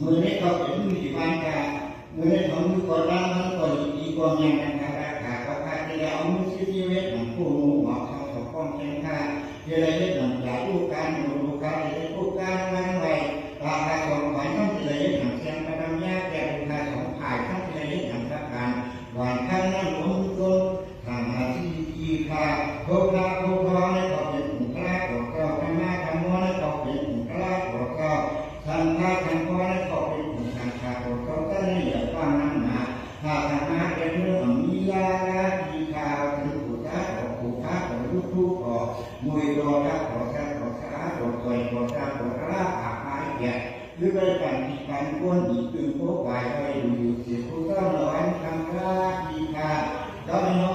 มือนี้ก็เป็นมือที่บ้านกามือนี้ของมือก่อนร่างนั้นก่อนอีกก่อนยังนะครับราคาก็ค่าที่เราเอามือซื้อเวทหนังผู้งูหมอกเขาสองก้อนเช่นค่าที่เราเวทหนังจากลูกการดูการที่ลูกการวางไว้ราคาสองพันทั้งที่เราเวทหนังเชียงกระดำยาแก่ลูกค้าสองผ่ายทั้งที่เราเวทหนังประการหวานข้างนั้นหลวงต้นทางอาชีพค่าโคตรโคตรในก็เป็นกลุ่มกล้าของเราธรรมะธรรมะในก็เป็นกลุ่มกล้าของเราทำท่าทำก้อนก็เป็นกลุ่มทางชาของเราก็ได้อย่าว่านั่งหนาถ้าธรรมะเป็นเรื่องมียาดีข่าวถึงผู้ท้าของผู้ท้าของทุกๆก็มวยรอรักขอชาขอชาขอต่อยขอชาขอราอาหายแก่หรือไปการที่การก้นอีกตึงโคกวายไปอยู่เสียผู้ต้องร้อนทำราดีข่าวก็ไม่น้อย